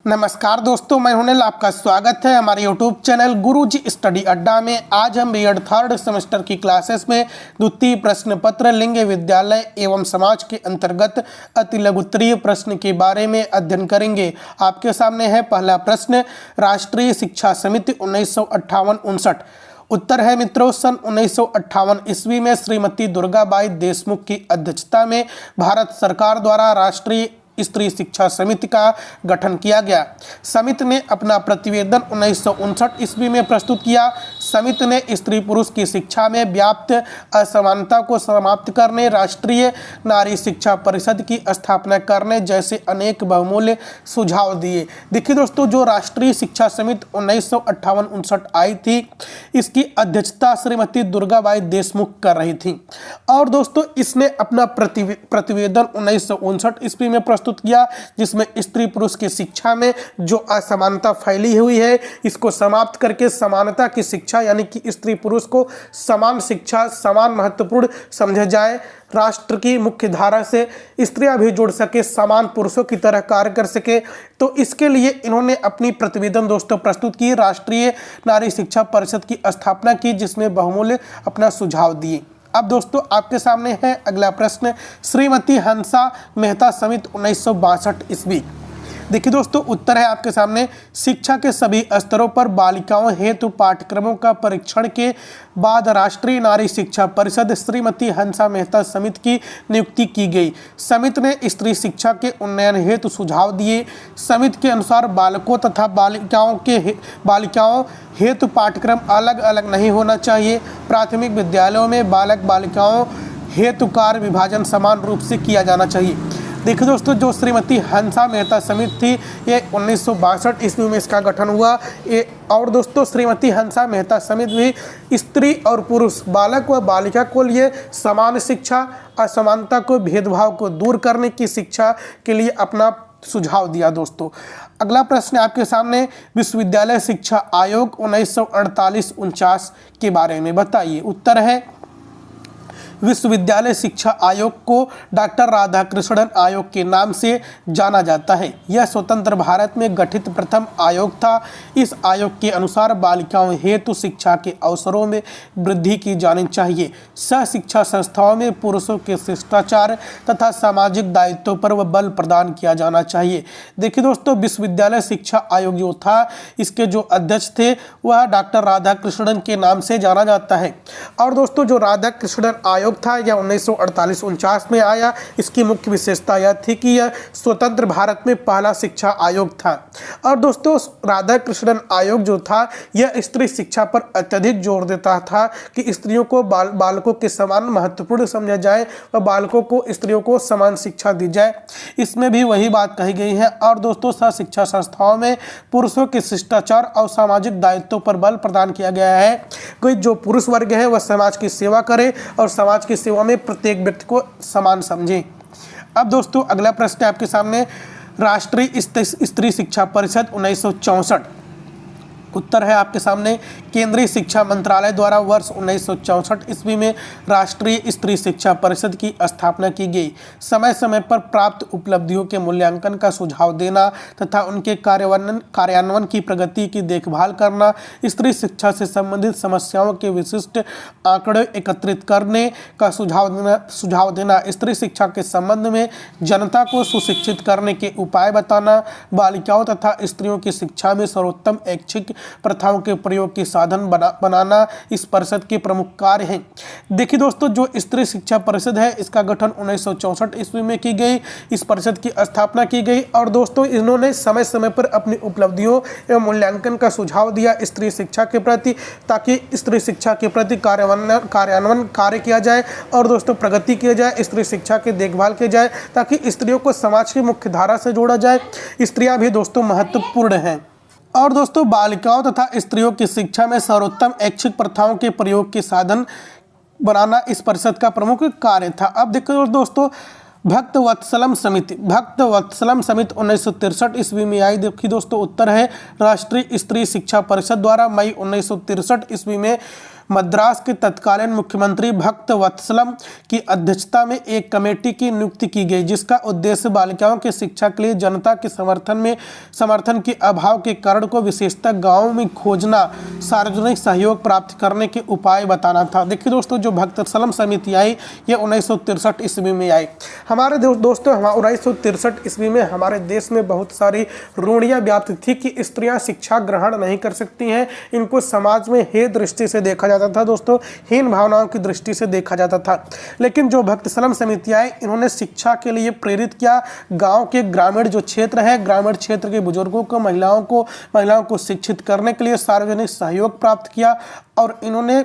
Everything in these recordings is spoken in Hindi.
नमस्कार दोस्तों, मैं हूं अनिल। आपका स्वागत है हमारे YouTube चैनल गुरुजी स्टडी अड्डा में। आज हम बीएड थर्ड सेमेस्टर की क्लासेस में द्वितीय प्रश्न पत्र लिंग विद्यालय एवं समाज के अंतर्गत अति लघुत्तरीय प्रश्न के बारे में अध्ययन करेंगे। आपके सामने है पहला प्रश्न, राष्ट्रीय शिक्षा समिति 1958-59। उत्तर है मित्रों, सन 1958 ईस्वी में श्रीमती दुर्गाबाई देशमुख की अध्यक्षता में भारत सरकार द्वारा राष्ट्रीय स्त्री शिक्षा समिति का गठन किया गया। समिति ने अपना प्रतिवेदन 1959 ईस्वी में प्रस्तुत किया। समिति ने स्त्री पुरुष की शिक्षा में व्याप्त असमानता को समाप्त करने, राष्ट्रीय नारी शिक्षा परिषद की स्थापना करने जैसे अनेक बहुमूल्य सुझाव दिए। देखिए दोस्तों, जो राष्ट्रीय शिक्षा समिति 1958-59 आई थी, इसकी अध्यक्षता श्रीमती दुर्गाबाई देशमुख कर रही थी। और दोस्तों, इसने अपना प्रतिवेदन 1959 ईस्वी में प्रस्तुत किया, जिसमें स्त्री पुरुष की शिक्षा में जो असमानता फैली हुई है, इसको समाप्त करके समानता की शिक्षा यानी कि स्त्री पुरुष को समान शिक्षा, समान महत्वपूर्ण समझा जाए। राष्ट्र की मुख्य धारा से स्त्रियां भी जुड़ सके, समान पुरुषों की तरह कार्य कर सके। तो इसके लिए इन्होंने अपनी प्रतिवेदन दोस्तों प्रस्तुत की, राष्ट्रीय नारी शिक्षा परिषद की स्थापना की, जिसमें बहुमूल्य अपना सुझाव दिए। अब दोस्तों, आपके सामने है अगला प्रश्न, श्रीमती हंसा मेहता समिति 1962 ईस्वी। देखिए दोस्तों, उत्तर है आपके सामने, शिक्षा के सभी स्तरों पर बालिकाओं हेतु पाठ्यक्रमों का परीक्षण के बाद राष्ट्रीय नारी शिक्षा परिषद श्रीमती हंसा मेहता समिति की नियुक्ति की गई। समिति ने स्त्री शिक्षा के उन्नयन हेतु सुझाव दिए। समिति के अनुसार बालकों तथा बालिकाओं हेतु पाठ्यक्रम अलग अलग नहीं होना चाहिए। प्राथमिक विद्यालयों में बालक बालिकाओं हेतु कार्य विभाजन समान रूप से किया जाना चाहिए। देखिए दोस्तों, जो श्रीमती हंसा मेहता समिति थी, ये 1962 ईस्वी में इसका गठन हुआ। और दोस्तों, श्रीमती हंसा मेहता समिति भी स्त्री और पुरुष, बालक व बालिका को लिए समान शिक्षा, असमानता को, भेदभाव को दूर करने की शिक्षा के लिए अपना सुझाव दिया। दोस्तों, अगला प्रश्न आपके सामने, विश्वविद्यालय शिक्षा आयोग 1948-49 के बारे में बताइए। उत्तर है, विश्वविद्यालय शिक्षा आयोग को डॉक्टर राधाकृष्णन आयोग के नाम से जाना जाता है। यह स्वतंत्र भारत में गठित प्रथम आयोग था। इस आयोग के अनुसार बालिकाओं हेतु शिक्षा के अवसरों में वृद्धि की जानी चाहिए। सह शिक्षा संस्थाओं में पुरुषों के शिष्टाचार तथा सामाजिक दायित्वों पर बल प्रदान किया जाना चाहिए। देखिए दोस्तों, विश्वविद्यालय शिक्षा आयोग जो था, इसके जो अध्यक्ष थे वह डॉक्टर राधाकृष्णन के नाम से जाना जाता है। और दोस्तों, जो राधाकृष्णन आयोग था यह 1948-49 में आया। इसकी मुख्य विशेषता यह थी कि यह स्वतंत्र भारत में पहला शिक्षा आयोग था। और दोस्तों, राधाकृष्णन आयोग जो था, यह स्त्री शिक्षा पर अत्यधिक जोर देता था कि स्त्रियों को बालकों के समान महत्वपूर्ण समझा जाए व बालकों को, स्त्रियों को समान शिक्षा दी जाए। इसमें भी वही बात कही गई है। और दोस्तों, सह शिक्षा संस्थाओं में पुरुषों के शिष्टाचार और सामाजिक दायित्वों पर बल प्रदान किया गया है कि जो पुरुष वर्ग है वह समाज की सेवा करे और समाज की सेवा में प्रत्येक व्यक्ति को समान समझें। अब दोस्तों, अगला प्रश्न आपके सामने, राष्ट्रीय स्त्री शिक्षा परिषद 1964। उत्तर है आपके सामने, केंद्रीय शिक्षा मंत्रालय द्वारा वर्ष 1964 ईस्वी में राष्ट्रीय स्त्री शिक्षा परिषद की स्थापना की गई। समय समय पर प्राप्त उपलब्धियों के मूल्यांकन का सुझाव देना तथा उनके कार्यान्वयन की प्रगति की देखभाल करना, स्त्री शिक्षा से संबंधित समस्याओं के विशिष्ट आंकड़े एकत्रित करने का सुझाव देना, स्त्री शिक्षा के संबंध में जनता को सुशिक्षित करने के उपाय बताना, बालिकाओं तथा स्त्रियों की शिक्षा में सर्वोत्तम ऐच्छिक प्रथाओं के प्रयोग के साधन बनाना इस परिषद के प्रमुख कार्य हैं। देखिए दोस्तों, जो स्त्री शिक्षा परिषद है, इसका गठन 1964 ईस्वी में की गई। इस परिषद की स्थापना की गई। और दोस्तों, इन्होंने समय समय पर अपनी उपलब्धियों एवं मूल्यांकन का सुझाव दिया स्त्री शिक्षा के प्रति, ताकि स्त्री शिक्षा के प्रति कार्यान्वयन कार्य किया जाए और दोस्तों प्रगति किया जाए, स्त्री शिक्षा की देखभाल की जाए, ताकि स्त्रियों को समाज की मुख्य धारा से जोड़ा जाए। स्त्रियां भी दोस्तों महत्वपूर्ण हैं। और दोस्तों, बालिकाओं तथा स्त्रियों की शिक्षा में सर्वोत्तम ऐच्छिक प्रथाओं के प्रयोग के साधन बनाना इस परिषद का प्रमुख कार्य था। अब देखो दोस्तों, भक्तवत्सलम समिति 1963 ईस्वी में आई। देखिए दोस्तों, उत्तर है, राष्ट्रीय स्त्री शिक्षा परिषद द्वारा मई 1963 ईस्वी में मद्रास के तत्कालीन मुख्यमंत्री भक्त वत्सलम की अध्यक्षता में एक कमेटी की नियुक्ति की गई, जिसका उद्देश्य बालिकाओं की शिक्षा के लिए जनता के समर्थन के अभाव के कारण को विशेषतः गांवों में खोजना, सार्वजनिक सहयोग प्राप्त करने के उपाय बताना था। देखिए दोस्तों, जो भक्त वत्सलम समिति आई ये 1963 ईस्वी में आई। हमारे दोस्तों 1963 ईस्वी में हमारे देश में बहुत सारी रूढ़ियां व्याप्त थी कि स्त्रियां शिक्षा ग्रहण नहीं कर सकती हैं, इनको समाज में हे दृष्टि से देखा जाता था दोस्तों, हीन भावनाओं की दृष्टि से देखा जाता था। लेकिन जो भक्त वत्सलम समिति आई, इन्होंने शिक्षा के लिए प्रेरित किया। गांव के ग्रामीण जो क्षेत्र है, ग्रामीण क्षेत्र के बुजुर्गों को, महिलाओं को शिक्षित करने के लिए सार्वजनिक सहयोग प्राप्त किया और इन्होंने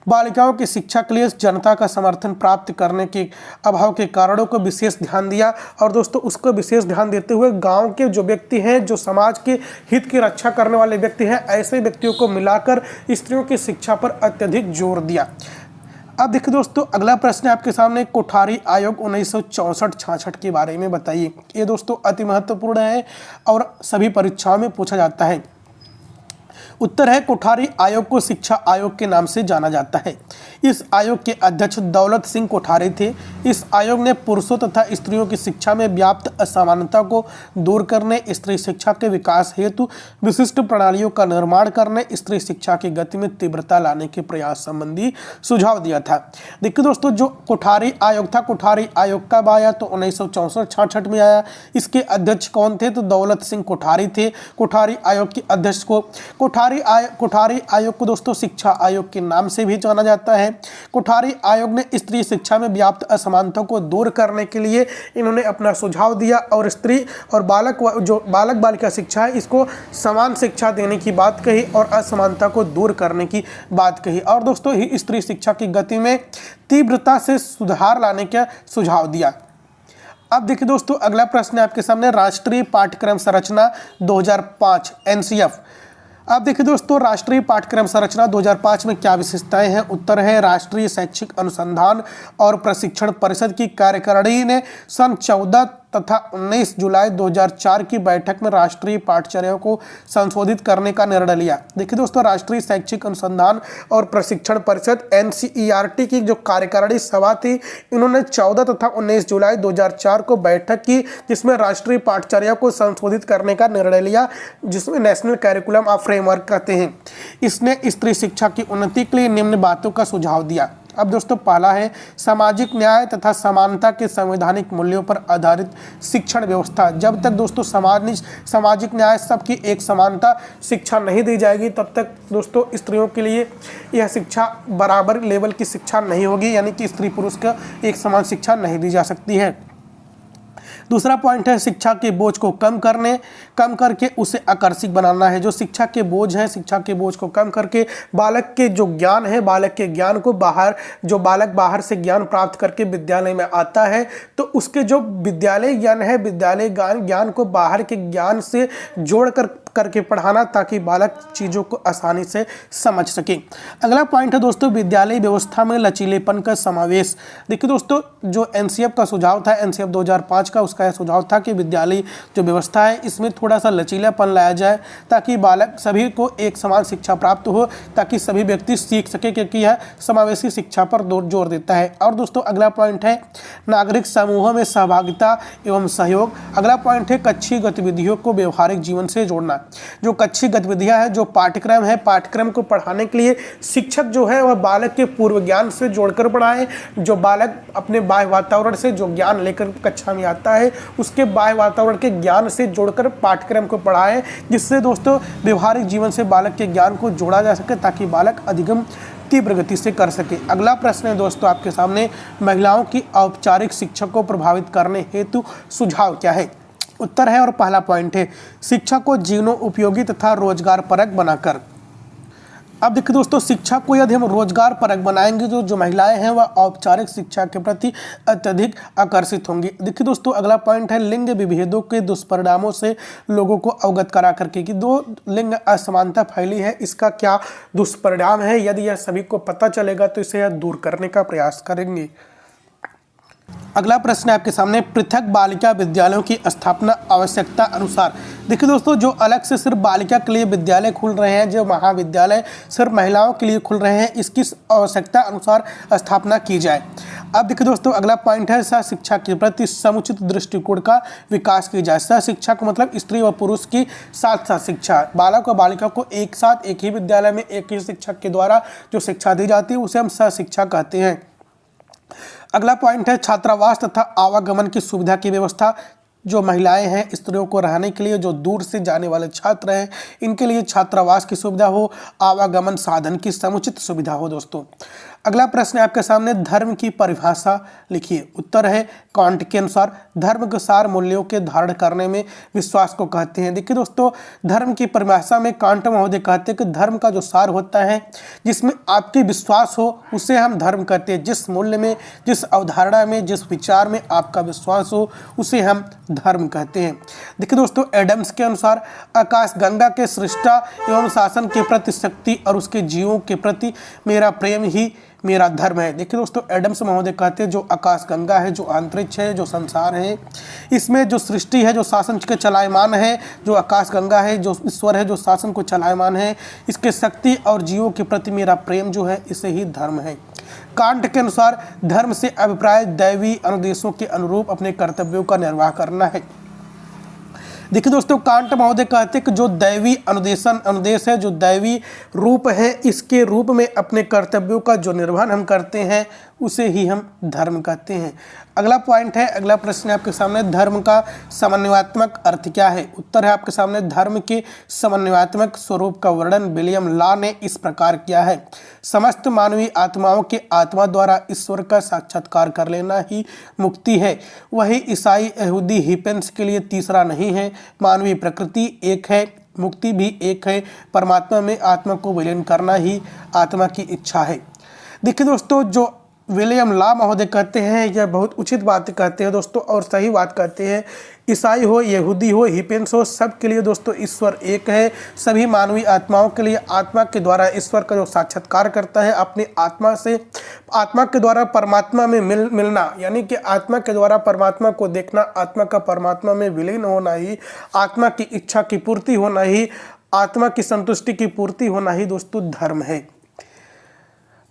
बालिकाओं की शिक्षा के लिए जनता का समर्थन प्राप्त करने के अभाव के कारणों को विशेष ध्यान दिया। और दोस्तों, उसको विशेष ध्यान देते हुए गांव के जो व्यक्ति हैं, जो समाज के हित की रक्षा करने वाले व्यक्ति हैं, ऐसे व्यक्तियों को मिलाकर स्त्रियों की शिक्षा पर अत्यधिक जोर दिया। अब देखिए दोस्तों, अगला प्रश्न है आपके सामने, कोठारी आयोग 1964-66 के बारे में बताइए। ये दोस्तों अति महत्वपूर्ण है और सभी परीक्षाओं में पूछा जाता है। उत्तर है, कोठारी आयोग को शिक्षा आयोग के नाम से जाना जाता है। इस आयोग के अध्यक्ष दौलत सिंह कोठारी थे। इस आयोग ने पुरुषों तथा स्त्रियों की शिक्षा में व्याप्त असमानता को दूर करने, स्त्री शिक्षा के विकास हेतु विशिष्ट प्रणालियों का निर्माण करने, स्त्री शिक्षा की गति में तीव्रता लाने के प्रयास संबंधी सुझाव दिया था। देखिए दोस्तों, जो कोठारी आयोग था, कोठारी आयोग कब आया तो 1964-66 में आया। इसके अध्यक्ष कौन थे तो दौलत सिंह कोठारी थे। कोठारी आयोग के अध्यक्ष को कोठारी आयोग को दोस्तों शिक्षा आयोग के नाम से भी जाना जाता है। कोठारी आयोग ने स्त्री शिक्षा में व्याप्त असमानता को दूर करने के लिए इन्होंने अपना सुझाव दिया और स्त्री और बालक बालिका शिक्षा है, इसको समान शिक्षा देने की बात कही और असमानता को दूर करने की बात कही। और दोस्तों, ही स्त्री शिक्षा की गति में तीव्रता से सुधार लाने का सुझाव दिया। अब देखिए दोस्तों, अगला प्रश्न है आपके सामने, राष्ट्रीय पाठ्यक्रम संरचना 2005 एनसीएफ। अब देखिए दोस्तों, राष्ट्रीय पाठ्यक्रम संरचना 2005 में क्या विशेषताएं हैं। उत्तर है, राष्ट्रीय शैक्षिक अनुसंधान और प्रशिक्षण परिषद की कार्यकारिणी ने सन 14 तथा 19 जुलाई 2004 की बैठक में राष्ट्रीय पाठ्यचर्या को संशोधित करने का निर्णय लिया। देखिए दोस्तों, राष्ट्रीय शैक्षिक अनुसंधान और प्रशिक्षण परिषद NCERT की जो कार्यकारिणी सभा थी, इन्होंने 14 तथा 19 जुलाई 2004 को बैठक की, जिसमें राष्ट्रीय पाठ्यचर्या को संशोधित करने का निर्णय लिया, जिसमें नेशनल करिकुलम ऑफ फ्रेमवर्क कहते हैं। इसने स्त्री शिक्षा की उन्नति के लिए निम्न बातों का सुझाव दिया। अब दोस्तों, पहला है, सामाजिक न्याय तथा समानता के संवैधानिक मूल्यों पर आधारित शिक्षण व्यवस्था। जब तक दोस्तों सामाजिक न्याय, सबकी एक समानता शिक्षा नहीं दी जाएगी, तब तक दोस्तों स्त्रियों के लिए यह शिक्षा बराबर लेवल की शिक्षा नहीं होगी, यानी कि स्त्री पुरुष का एक समान शिक्षा नहीं दी जा सकती है। दूसरा पॉइंट है, शिक्षा के बोझ को कम करके उसे आकर्षक बनाना है। जो शिक्षा के बोझ है, शिक्षा के बोझ को कम करके बालक के जो ज्ञान है, बालक के ज्ञान को बालक बाहर से ज्ञान प्राप्त करके विद्यालय में आता है, तो उसके जो विद्यालय ज्ञान है, विद्यालय ज्ञान को बाहर के ज्ञान से जोड़ करके पढ़ाना, ताकि बालक चीज़ों को आसानी से समझ सके। अगला पॉइंट है दोस्तों, विद्यालय व्यवस्था में लचीलेपन का समावेश। देखिए दोस्तों, जो एनसीएफ का सुझाव था, एनसीएफ 2005 का, उसका यह सुझाव था कि विद्यालय जो व्यवस्था है, इसमें थोड़ा सा लचीलापन लाया जाए, ताकि बालक सभी को एक समान शिक्षा प्राप्त हो, ताकि सभी व्यक्ति सीख सके, क्योंकि यह समावेशी शिक्षा पर जोर देता है। और दोस्तों, अगला पॉइंट है, नागरिक समूहों में सहभागिता एवं सहयोग। अगला पॉइंट है, कक्षीय गतिविधियों को व्यवहारिक जीवन से जोड़ना। जो कक्षीय गतिविधियां हैं, जो पाठ्यक्रम है, पाठ्यक्रम को पढ़ाने के लिए शिक्षक जो है वह बालक के पूर्व ज्ञान से जोड़कर पढ़ाएं। जो बालक अपने बाह्य वातावरण से जो ज्ञान लेकर कक्षा में आता है, उसके बाह्य वातावरण के ज्ञान से जोड़कर पाठ्यक्रम को पढ़ाएं, जिससे दोस्तों व्यवहारिक जीवन से बालक के ज्ञान को जोड़ा जा सके, ताकि बालक अधिगम तीव्र गति से कर सके। अगला प्रश्न है दोस्तों आपके सामने, महिलाओं की औपचारिक शिक्षा को प्रभावित करने हेतु सुझाव क्या है। उत्तर है, और पहला पॉइंट है, शिक्षा को जीवनों उपयोगी तथा रोजगार परक बनाकर। अब देखिए दोस्तों, शिक्षा को यदि हम रोजगार परक बनाएंगे तो जो महिलाएं हैं वह औपचारिक शिक्षा के प्रति अत्यधिक आकर्षित होंगी। देखिए दोस्तों, अगला पॉइंट है, लिंग विभेदों के दुष्परिणामों से लोगों को अवगत करा करके कि दो लिंग असमानता फैली है, इसका क्या दुष्परिणाम है। यदि यह सभी को पता चलेगा तो इसे यह दूर करने का प्रयास करेंगे। अगला प्रश्न है आपके सामने, पृथक बालिका विद्यालयों की स्थापना आवश्यकता अनुसार। देखिए दोस्तों, जो अलग से सिर्फ बालिका के लिए विद्यालय खुल रहे हैं, जो महाविद्यालय सिर्फ महिलाओं के लिए खुल रहे हैं, इसकी आवश्यकता अनुसार स्थापना की जाए। अब देखिए दोस्तों, अगला पॉइंट है, सह शिक्षा के प्रति समुचित दृष्टिकोण का विकास की जाए। सह शिक्षा को मतलब स्त्री व पुरुष की साथ साथ शिक्षा, बालक और बालिका को एक साथ एक ही विद्यालय में एक ही शिक्षक के द्वारा जो शिक्षा दी जाती है उसे हम सह शिक्षा कहते हैं। अगला पॉइंट है, छात्रावास तथा आवागमन की सुविधा की व्यवस्था। जो महिलाएं हैं, स्त्रियों को रहने के लिए, जो दूर से जाने वाले छात्र हैं, इनके लिए छात्रावास की सुविधा हो, आवागमन साधन की समुचित सुविधा हो। दोस्तों अगला प्रश्न है आपके सामने, धर्म की परिभाषा लिखिए। उत्तर है, कांट के अनुसार धर्म के सार मूल्यों के धारण करने में विश्वास को कहते हैं। देखिए दोस्तों, धर्म की परिभाषा में कांट महोदय कहते हैं कि धर्म का जो सार होता है, जिसमें आपके विश्वास हो, उसे हम धर्म कहते हैं। जिस मूल्य में, जिस अवधारणा में, जिस विचार में आपका विश्वास हो, उसे हम धर्म कहते हैं। देखिए दोस्तों, एडम्स के अनुसार आकाश गंगा के सृष्टा एवं शासन के प्रति शक्ति और उसके जीवों के प्रति मेरा प्रेम ही मेरा धर्म है। देखिए दोस्तों, एडम्स महोदय कहते हैं जो आकाश गंगा है, जो अंतरिक्ष है, जो संसार है, इसमें जो सृष्टि है, जो शासन के चलायमान है, जो आकाश गंगा है, जो ईश्वर है, जो शासन को चलायमान है, इसके शक्ति और जीवों के प्रति मेरा प्रेम जो है, इसे ही धर्म है। कांट के अनुसार धर्म से अभिप्राय दैवी अनुदेशों के अनुरूप अपने कर्तव्यों का निर्वाह करना है। देखिए दोस्तों, कांट महोदय कहते हैं कि जो दैवी अनुदेश है, जो दैवी रूप है, इसके रूप में अपने कर्तव्यों का जो निर्वहन हम करते हैं, उसे ही हम धर्म कहते हैं। अगला पॉइंट है, अगला प्रश्न है आपके सामने, धर्म का समन्वयात्मक अर्थ क्या है। उत्तर है आपके सामने, धर्म के समन्वयात्मक स्वरूप का वर्णन विलियम लॉ ने इस प्रकार किया है। समस्त मानवीय आत्माओं के आत्मा द्वारा ईश्वर का साक्षात्कार कर लेना ही मुक्ति है। वही ईसाई यहूदी हिपेंस के लिए तीसरा नहीं है। मानवीय प्रकृति एक है, मुक्ति भी एक है। परमात्मा में आत्मा को विलीन करना ही आत्मा की इच्छा है। देखिए दोस्तों, जो विलियम लॉ महोदय कहते हैं, यह बहुत उचित बात कहते हैं दोस्तों, और सही बात कहते हैं। ईसाई हो, यहूदी हो, हिपेंस हो, सब के लिए दोस्तों ईश्वर एक है। सभी मानवीय आत्माओं के लिए आत्मा के द्वारा ईश्वर का जो साक्षात्कार करता है, अपनी आत्मा से, आत्मा के द्वारा परमात्मा में मिलना, यानी कि आत्मा के द्वारा परमात्मा को देखना, आत्मा का परमात्मा में विलीन होना ही, आत्मा की इच्छा की पूर्ति होना ही, आत्मा की संतुष्टि की पूर्ति होना ही दोस्तों धर्म है।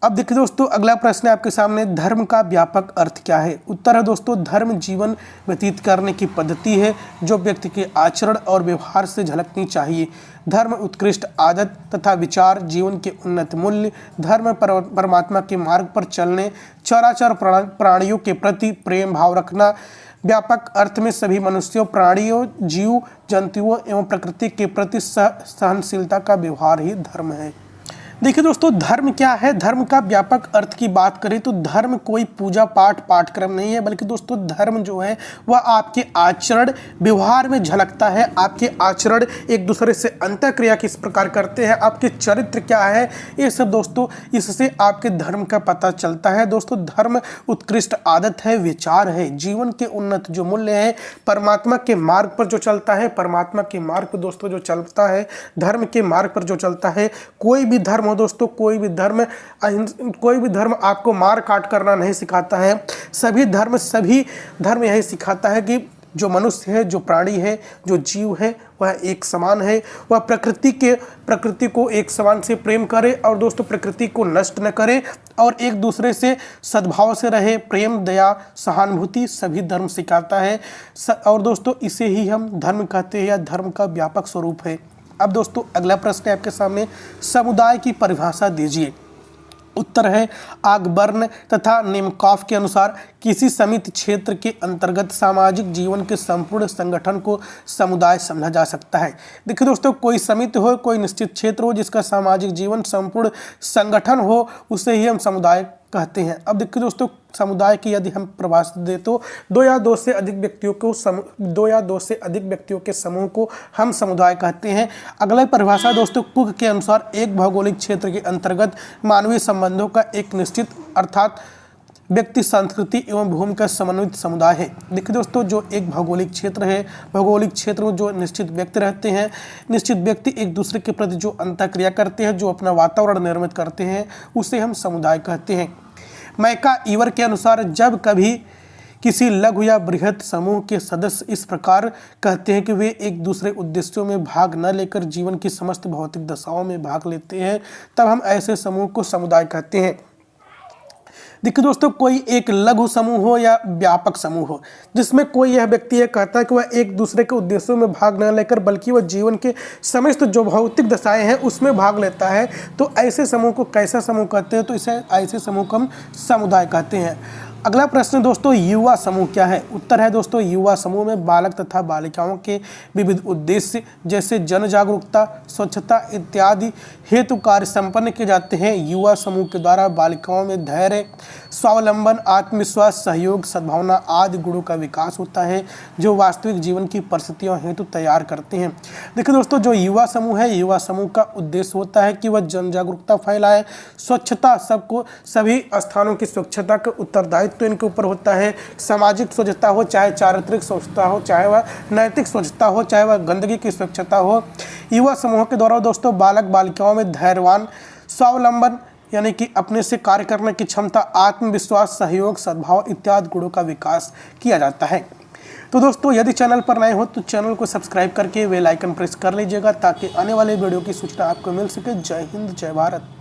अब देखिए दोस्तों, अगला प्रश्न है आपके सामने, धर्म का व्यापक अर्थ क्या है। उत्तर है दोस्तों, धर्म जीवन व्यतीत करने की पद्धति है जो व्यक्ति के आचरण और व्यवहार से झलकनी चाहिए। धर्म उत्कृष्ट आदत तथा विचार, जीवन के उन्नत मूल्य, धर्म परमात्मा के मार्ग पर चलने, चराचर प्राणियों के प्रति प्रेम भाव रखना, व्यापक अर्थ में सभी मनुष्यों, प्राणियों, जीव जंतुओं एवं प्रकृति के प्रति सहनशीलता का व्यवहार ही धर्म है। देखिए दोस्तों, धर्म क्या है। धर्म का व्यापक अर्थ की बात करें तो धर्म कोई पूजा पाठ पाठ्यक्रम नहीं है, बल्कि दोस्तों धर्म जो है वह आपके आचरण व्यवहार में झलकता है। आपके आचरण एक दूसरे से अंतःक्रिया किस प्रकार करते हैं, आपके चरित्र क्या है, ये सब दोस्तों इससे आपके धर्म का पता चलता है। दोस्तों, धर्म उत्कृष्ट आदत है, विचार है, जीवन के उन्नत जो मूल्य है, परमात्मा के मार्ग पर जो चलता है, परमात्मा के मार्ग पर दोस्तों जो चलता है, धर्म के मार्ग पर जो चलता है। कोई भी धर्म हो दोस्तों, कोई भी धर्म आपको मार काट करना नहीं सिखाता है। सभी धर्म यही सिखाता है कि जो मनुष्य है, जो प्राणी है, जो जीव है, वह एक समान है। वह प्रकृति को एक समान से प्रेम करे और दोस्तों प्रकृति को नष्ट न करे और एक दूसरे से सद्भाव से रहे। प्रेम, दया, सहानुभूति सभी धर्म सिखाता है और दोस्तों इसे ही हम धर्म कहते हैं या धर्म का व्यापक स्वरूप है। अब दोस्तों अगला प्रश्न है आपके सामने, समुदाय की परिभाषा दीजिए। उत्तर है, आगबर्न तथा निमकॉफ के अनुसार किसी सीमित क्षेत्र के अंतर्गत सामाजिक जीवन के संपूर्ण संगठन को समुदाय समझा जा सकता है। देखिए दोस्तों, कोई सीमित हो, कोई निश्चित क्षेत्र हो जिसका सामाजिक जीवन संपूर्ण संगठन हो, उसे ही हम समुदाय कहते हैं। अब देखिए दोस्तों, समुदाय की यदि हम परिभाषा दें तो दो या दो से अधिक व्यक्तियों के समूह को हम समुदाय कहते हैं। अगला परिभाषा दोस्तों कुक के अनुसार एक भौगोलिक क्षेत्र के अंतर्गत मानवीय संबंधों का एक निश्चित अर्थात व्यक्ति, संस्कृति एवं भूमि का समन्वित समुदाय है। देखिए दोस्तों, जो एक भौगोलिक क्षेत्र है, भौगोलिक क्षेत्र में जो निश्चित व्यक्ति रहते हैं, निश्चित व्यक्ति एक दूसरे के प्रति जो अंतःक्रिया करते हैं, जो अपना वातावरण निर्मित करते हैं, उसे हम समुदाय कहते हैं। मैका ईवर के अनुसार जब कभी किसी लघु या बृहत समूह के सदस्य इस प्रकार कहते हैं कि वे एक दूसरे उद्देश्यों में भाग न लेकर जीवन की समस्त भौतिक दशाओं में भाग लेते हैं, तब हम ऐसे समूह को समुदाय कहते हैं। देखिए दोस्तों, कोई एक लघु समूह हो या व्यापक समूह हो जिसमें कोई यह व्यक्ति यह कहता है कि वह एक दूसरे के उद्देश्यों में भाग न लेकर बल्कि वह जीवन के समस्त जो भौतिक दशाएं हैं उसमें भाग लेता है, तो ऐसे समूह को कैसा समूह कहते हैं? तो इसे ऐसे समूह को हम समुदाय कहते हैं। अगला प्रश्न दोस्तों, युवा समूह क्या है? उत्तर है दोस्तों, युवा समूह में बालक तथा बालिकाओं के विविध उद्देश्य जैसे जन जागरूकता, स्वच्छता इत्यादि हेतु कार्य संपन्न किए जाते हैं। युवा समूह के द्वारा बालिकाओं में धैर्य, स्वावलंबन, आत्मविश्वास, सहयोग, सद्भावना आदि गुणों का विकास होता है जो वास्तविक जीवन की परिस्थितियों हेतु तैयार करते हैं। देखिए दोस्तों, जो युवा समूह है, युवा समूह का उद्देश्य होता है कि वह जन जागरूकता फैलाए, स्वच्छता, सबको सभी स्थानों की स्वच्छता का उत्तरदायित्व तो इनके ऊपर होता है, सामाजिक स्वच्छता हो, चाहे चारित्रिक स्वच्छता हो, चाहे वह नैतिक स्वच्छता हो, चाहे वह गंदगी की स्वच्छता हो। युवा समूह के द्वारा दोस्तों बालक बालिकाओं में धैर्यवान, स्वावलंबन यानी कि अपने से कार्य करने की क्षमता, आत्मविश्वास, सहयोग, सद्भाव इत्यादि गुणों का विकास किया जाता है। तो दोस्तों, यदि चैनल पर नए हो तो चैनल को सब्सक्राइब करके बेल आइकन प्रेस कर लीजिएगा ताकि आने वाले वीडियो की सूचना आपको मिल सके। जय हिंद, जय भारत।